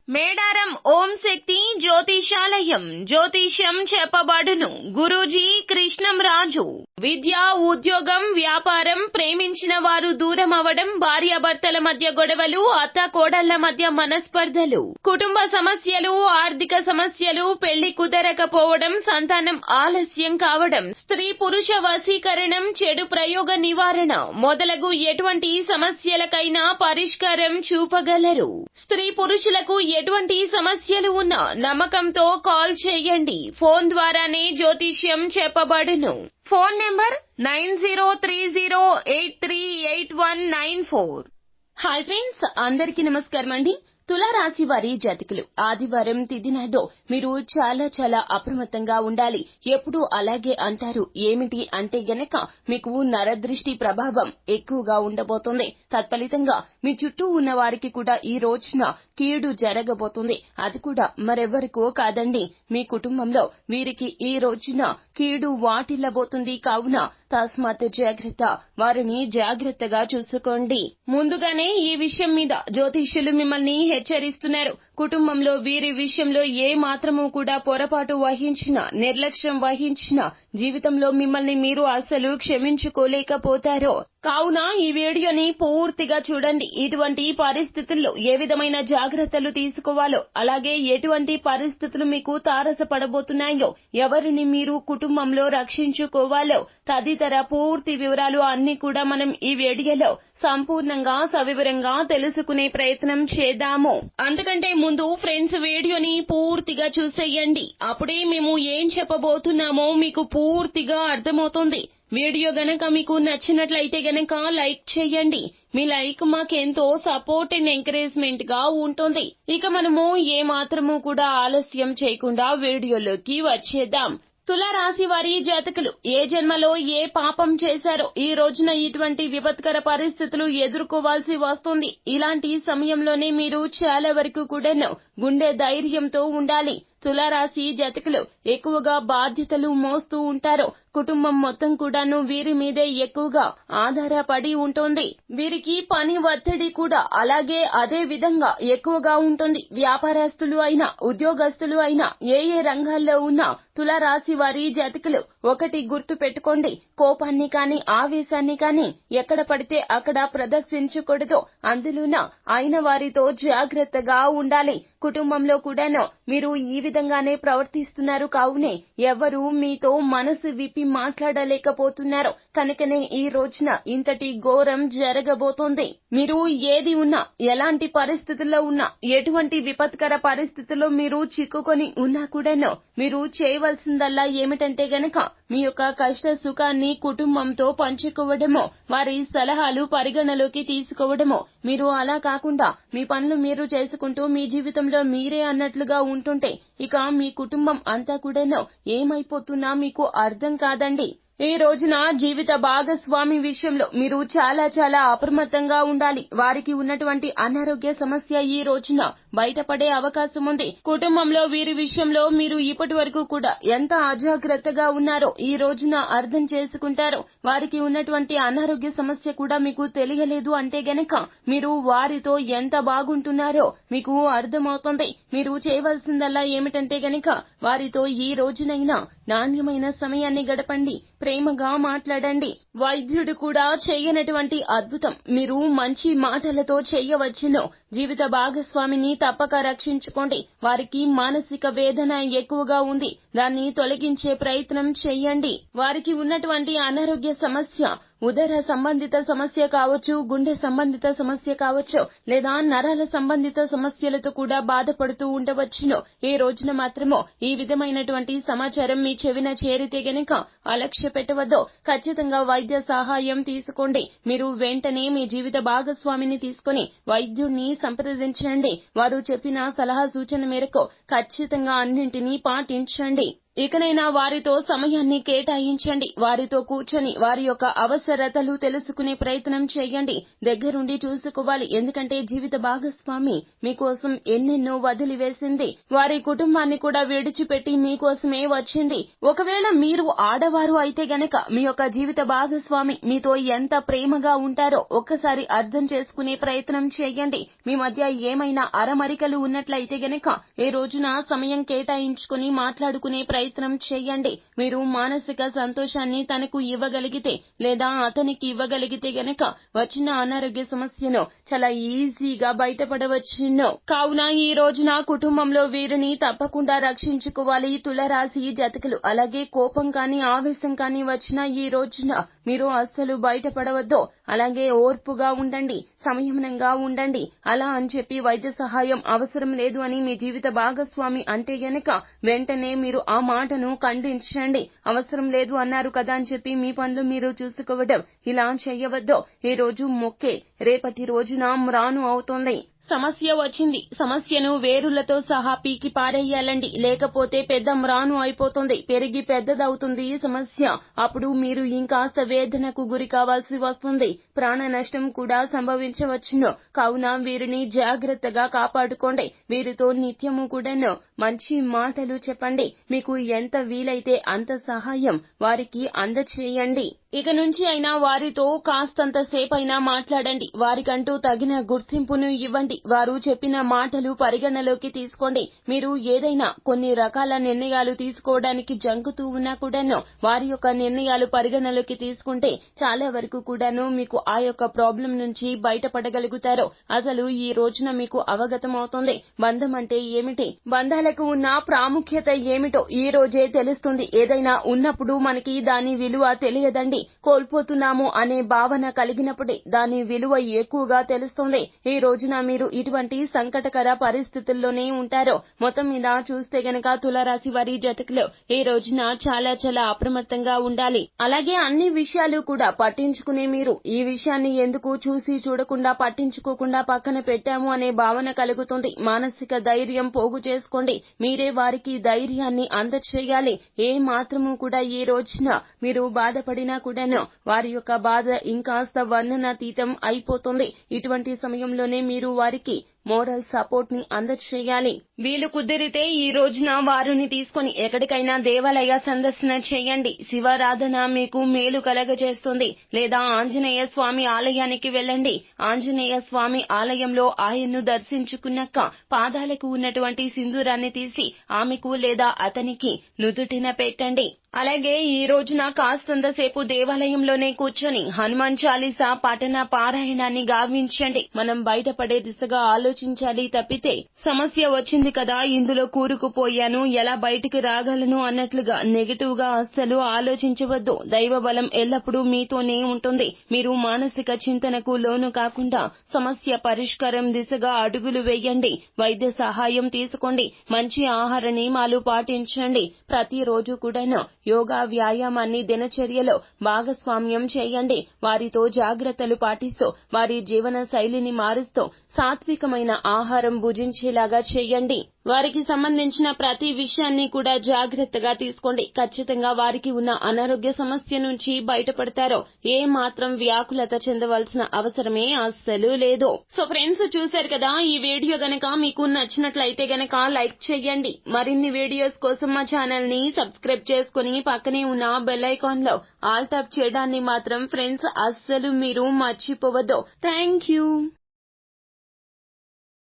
మేడారం ఓం శక్తి జ్యోతిషాలయం జ్యోతిష్యం చెప్పబడును. గురూజీ కృష్ణం రాజు. విద్య, ఉద్యోగం, వ్యాపారం, ప్రేమించిన వారు దూరం అవడం, భార్యాభర్తల మధ్య గొడవలు, అత్త కోడళ్ల మధ్య మనస్పర్ధలు, కుటుంబ సమస్యలు, ఆర్థిక సమస్యలు, పెళ్లి కుదరకపోవడం, సంతానం ఆలస్యం కావడం, స్త్రీ పురుష వశీకరణం, చెడు ప్రయోగ నివారణ మొదలగు ఎటువంటి సమస్యలకైనా పరిష్కారం చూపగలరు. స్త్రీ పురుషులకు ఎటువంటి సమస్యలు ఉన్నా నమ్మకంతో కాల్ చేయండి. ఫోన్ ద్వారానే జ్యోతిష్యం చెప్పబడును. Phone number 9030838194. హాయ్ ఫ్రెండ్స్, అందరికీ నమస్కారం అండి. తులారాశి వారి జాతకులు, ఆదివారం తిథి నాడు మీరు చాలా అప్రమత్తంగా ఉండాలి. ఎప్పుడు అలాగే అంటారు. ఏమిటి అంటే గనక మీకు నరదృష్టి ప్రభావం ఎక్కువగా ఉండబోతోంది. తత్ఫలితంగా మీ చుట్టూ ఉన్న వారికి కూడా ఈ రోజున కీడు జరగబోతుంది. అది కూడా మరెవరికో కాదండి, మీ కుటుంబంలో వీరికి ఈ రోజున కీడు వాటిల్లబోతుంది. కావున తస్మాత్ జాగ్రత్త, వారిని జాగ్రత్తగా చూసుకోండి. ముందుగానే ఈ విషయం మీద జ్యోతిష్యులు మిమ్మల్ని హెచ్చరిస్తున్నారు. కుటుంబంలో వీరి విషయంలో ఏ మాత్రమూ కూడా పొరపాటు వహించినా, నిర్లక్ష్యం వహించినా జీవితంలో మిమ్మల్ని మీరు అసలు క్షమించుకోలేకపోతారో. కావున ఈ వీడియోని పూర్తిగా చూడండి. ఇటువంటి పరిస్థితుల్లో ఏ విధమైన జాగ్రత్తలు తీసుకోవాలో, అలాగే ఎటువంటి పరిస్థితులు మీకు తారసపడబోతున్నాయో, ఎవరిని మీరు కుటుంబంలో రక్షించుకోవాలో తదితర పూర్తి వివరాలు అన్ని కూడా మనం ఈ వీడియోలో సంపూర్ణంగా సవివరంగా తెలుసుకునే ప్రయత్నం చేద్దాము. అంతకంటే ముందు ఫ్రెండ్స్, వీడియోని పూర్తిగా చూసేయండి. అప్పుడే మేము ఏం చెప్పబోతున్నామో మీకు పూర్తిగా అర్థమవుతుంది. వీడియో గనక మీకు నచ్చినట్లయితే గనక లైక్ చేయండి. మీ లైక్ మాకెంతో సపోర్ట్ అండ్ ఎంకరేజ్మెంట్ గా ఉంటుంది. ఇక మనము ఏ మాత్రము కూడా ఆలస్యం చేయకుండా వీడియోలోకి వచ్చేద్దాం. తులారాశి వారి జాతకులు, ఏ జన్మలో ఏ పాపం చేశారో ఈ రోజున ఇటువంటి విపత్కర పరిస్థితులు ఎదుర్కోవాల్సి వస్తుంది. ఇలాంటి సమయంలోనే మీరు చాలా వరకు కూడాను గుండె ధైర్యంతో ఉండాలి. తులారాశి జాతకులు ఎక్కువగా బాధ్యతలు మోస్తూ ఉంటారు. కుటుంబం మొత్తం కూడాను వీరి మీదే ఎక్కువగా ఆధారపడి ఉంటుంది. వీరికి పని ఒత్తిడి కూడా అలాగే అదే విధంగా ఎక్కువగా ఉంటుంది. వ్యాపారస్తులు అయినా, ఉద్యోగస్తులు అయినా, ఏ రంగాల్లో ఉన్నా తులారాశి వారి జాతకులు ఒకటి గుర్తు పెట్టుకోండి. కోపాన్ని కాని, ఆవేశాన్ని కాని ఎక్కడ పడితే అక్కడ ప్రదర్శించకూడదు. అందులోన అయిన వారితో జాగ్రత్తగా ఉండాలి. కుటుంబంలో కూడాను మీరు ఈ విధంగానే ప్రవర్తిస్తున్నారు. కావునే ఎవరు మీతో మనసు విప్పి మాట్లాడలేకపోతున్నారు. కనుకనే ఈ రోజున ఇంతటి ఘోరం జరగబోతోంది. మీరు ఏది ఉన్నా, ఎలాంటి పరిస్థితుల్లో ఉన్నా, ఎటువంటి విపత్కర పరిస్థితుల్లో మీరు చిక్కుకొని ఉన్నా కూడాను మీరు చేయవలసిందల్లా ఏమిటంటే గనక మీ యొక్క కష్ట సుఖాన్ని కుటుంబంతో పంచుకోవడమో, వారి సలహాలు పరిగణలోకి తీసుకోవడమో. మీరు అలా కాకుండా మీ పనులు మీరు చేసుకుంటూ మీ జీవితంలో మీరే అన్నట్లుగా ఉంటుంటే ఇక మీ కుటుంబం అంతా కూడాను ఏమైపోతున్నా మీకు అర్థం కాదండి. ఈ రోజున జీవిత భాగస్వామి విషయంలో మీరు చాలా అప్రమత్తంగా ఉండాలి. వారికి ఉన్నటువంటి అనారోగ్య సమస్య ఈ రోజున బయటపడే అవకాశం ఉంది. కుటుంబంలో వీరి విషయంలో మీరు ఇప్పటి వరకు కూడా ఎంత అజాగ్రత్తగా ఉన్నారో ఈ రోజున అర్థం చేసుకుంటారు. వారికి ఉన్నటువంటి అనారోగ్య సమస్య కూడా మీకు తెలియలేదు అంటే గనక మీరు వారితో ఎంత బాగుంటున్నారో మీకు అర్థమవుతుంది. మీరు చేయవలసిందల్లా ఏమిటంటే గనక వారితో ఈ రోజునైనా నాణ్యమైన సమయాన్ని గడపండి. ప్రేమగా మాట్లాడండి. వైద్యుడు కూడా చేయనటువంటి అద్భుతం మీరు మంచి మాటలతో చేయవచ్చును. జీవిత భాగస్వామిని తప్పక రక్షించుకోండి. వారికి మానసిక వేదన ఎక్కువగా ఉంది, దాన్ని తొలగించే ప్రయత్నం చేయండి. వారికి ఉన్నటువంటి అనారోగ్య సమస్య ఉదర సంబంధిత సమస్య కావచ్చు, గుండె సంబంధిత సమస్య కావచ్చు, లేదా నరాల సంబంధిత సమస్యలతో కూడా బాధపడుతూ ఉండవచ్చును. ఈ రోజున మాత్రము ఈ విధమైనటువంటి సమాచారం మీ చెవిన చేరితే గనక అలక్ష్య పెట్టవద్దు. ఖచ్చితంగా వైద్య సహాయం తీసుకోండి. మీరు వెంటనే మీ జీవిత భాగస్వామిని తీసుకుని వైద్యుడిని సంప్రదించండి. వారు చెప్పిన సలహా సూచన మేరకు ఖచ్చితంగా అన్నింటినీ పాటించండి. ఇకనైనా వారితో సమయాన్ని కేటాయించండి. వారితో కూర్చొని వారి యొక్క అవసరతలు తెలుసుకునే ప్రయత్నం చేయండి. దగ్గరుండి చూసుకోవాలి. ఎందుకంటే జీవిత భాగస్వామి మీకోసం ఎన్నెన్నో వదిలివేసింది. వారి కుటుంబాన్ని కూడా విడిచిపెట్టి మీకోసమే వచ్చింది. ఒకవేళ మీరు ఆడవారు అయితే గనక మీ యొక్క జీవిత భాగస్వామి మీతో ఎంత ప్రేమగా ఉంటారో ఒక్కసారి అర్థం చేసుకునే ప్రయత్నం చేయండి. మీ మధ్య ఏమైనా అరమరికలు ఉన్నట్లయితే గనక ఈ రోజున సమయం కేటాయించుకుని మాట్లాడుకునే ప్రయత్నం చేయండి. మీరు మానసిక సంతోషాన్ని తనకు ఇవ్వగలిగితే లేదా అతనికి ఇవ్వగలిగితే గనక వచ్చిన అనారోగ్య సమస్యను చాలా ఈజీగా బయటపడవచ్చును. కావున ఈ రోజున కుటుంబంలో వీరిని తప్పకుండా రక్షించుకోవాలి. తులారాశి జాతకులు. అలాగే కోపం కానీ ఆవేశం కానీ వచ్చిన ఈ రోజున మీరు అస్సలు బయటపడవద్దు. అలాగే ఓర్పుగా ఉండండి, సంయమనంగా ఉండండి. అలా అని చెప్పి వైద్య సహాయం అవసరం లేదు అని మీ జీవిత భాగస్వామి అంటే గనక వెంటనే మీరు ఆ మాటను ఖండించండి. అవసరం లేదు అన్నారు కదా అని చెప్పి మీ పనులు మీరు చూసుకోవడం ఇలా చేయవద్దు. ఈ రోజు మొక్కే రేపటి రోజున మ్రాను అవుతుంది. సమస్య వచ్చింది, సమస్యను వేరులతో సహా పీకి పారేయాలండి. లేకపోతే పెద్ద మ్రాను అయిపోతుంది, పెరిగి పెద్దదవుతుంది సమస్య. అప్పుడు మీరు ఇంకాస్త వేదనకు గురి కావాల్సి వస్తుంది. ప్రాణ నష్టం కూడా సంభవించవచ్చును. కావున వీరిని జాగ్రత్తగా కాపాడుకోండి. వీరితో నిత్యము కూడాను మంచి మాటలు చెప్పండి. మీకు ఎంత వీలైతే అంత సహాయం వారికి అందచేయండి. ఇక నుంచి అయినా వారితో కాస్తంత సేపైనా మాట్లాడండి. వారికంటూ తగిన గుర్తింపును ఇవ్వండి. వారు చెప్పిన మాటలు పరిగణలోకి తీసుకోండి. మీరు ఏదైనా కొన్ని రకాల నిర్ణయాలు తీసుకోవడానికి జంకుతూ ఉన్నా కూడాను వారి యొక్క నిర్ణయాలు పరిగణలోకి తీసుకుంటే చాలా వరకు కూడాను మీకు ఆ యొక్క ప్రాబ్లం నుంచి బయటపడగలుగుతారు. అసలు ఈ రోజున మీకు అవగతం అవుతుంది. బంధం అంటే ఏమిటి, బంధాలకు ఉన్న ప్రాముఖ్యత ఏమిటో ఈ రోజే తెలుస్తుంది. ఏదైనా ఉన్నప్పుడు మనకి దాని విలువ తెలియదండి. కోల్పోతున్నాము అనే భావన కలిగినప్పుడే దాని విలువ ఎక్కువగా తెలుస్తుంది. ఈ రోజున మీరు ఇటువంటి సంకటకర పరిస్థితుల్లోనే ఉంటారు. మొత్తం మీద చూస్తే గనక తులారాశి వారి జాతకులు ఈ రోజున చాలా చాలా అప్రమత్తంగా ఉండాలి. అలాగే అన్ని విషయాలు కూడా పట్టించుకునే మీరు ఈ విషయాన్ని ఎందుకు చూసి చూడకుండా పట్టించుకోకుండా పక్కన పెట్టాము అనే భావన కలుగుతుంది. మానసిక ధైర్యం పోగు చేసుకోండి. మీరే వారికి ధైర్యాన్ని అందచేయాలి. ఏ మాత్రము కూడా ఈ రోజున మీరు బాధపడినా కూడాను వారి యొక్క బాధ ఇంకాస్త వర్ణనాతీతం అయిపోతుంది. ఇటువంటి సమయంలోనే మీరు వారికి మోరల్ సపోర్ట్ ని అందచేయాలి. వీలు కుదిరితే ఈ రోజున వారిని తీసుకొని ఎక్కడికైనా దేవాలయ సందర్శన చేయండి. శివారాధన మీకు మేలు కలగజేస్తుంది. లేదా ఆంజనేయ స్వామి ఆలయానికి వెళ్ళండి. ఆంజనేయ స్వామి ఆలయంలో ఆయన్ను దర్శించుకున్నాక పాదాలకు ఉన్నటువంటి సింధూరాన్ని తీసి ఆమెకు లేదా అతనికి నుదుటిన పెట్టండి. అలాగే ఈ రోజున కాస్తంత సేపు దేవాలయంలోనే కూర్చొని హనుమాన్ చాలీసా పఠన పారాయణాన్ని గావించండి. మనం బయటపడే దిశగా ఆలోచించాలి తప్పితే సమస్య వచ్చింది కదా ఇందులో కూరుకుపోయాను ఎలా బయటికి రాగలను అన్నట్లుగా నెగటివ్ గా అస్సలు ఆలోచించవద్దు. దైవ బలం ఎల్లప్పుడూ మీతోనే ఉంటుంది. మీరు మానసిక చింతనకు లోను కాకుండా సమస్య పరిష్కారం దిశగా అడుగులు వేయండి. వైద్య సహాయం తీసుకోండి. మంచి ఆహార నియమాలు పాటించండి. ప్రతిరోజు కూడాను యోగా వ్యాయామాన్ని దినచర్యలో భాగస్వామ్యం చేయండి. వారితో జాగ్రత్తలు పాటిస్తూ వారి జీవన శైలిని మారుస్తూ సాత్వికమైన ఆహారం భుజించేలాగా చేయండి. వారికి సంబంధించిన ప్రతి విషయాన్ని కూడా జాగ్రత్తగా తీసుకోండి. ఖచ్చితంగా వారికి ఉన్న అనారోగ్య సమస్య నుంచి బయటపడతారో ఏ మాత్రం వ్యాకులత చెందవలసిన అవసరమే అస్సలు లేదు. సో ఫ్రెండ్స్ చూశారు కదా, ఈ వీడియో గనక మీకు నచ్చినట్లయితే గనక లైక్ చేయండి. మరిన్ని వీడియోస్ కోసం మా ఛానల్ ని సబ్స్క్రైబ్ చేసుకుని పక్కనే ఉన్న బెల్ ఐకాన్ లో ఆల్ టాప్ చేయడాన్ని మాత్రం ఫ్రెండ్స్ అస్సలు మీరు మర్చిపోవద్దు. Thank you.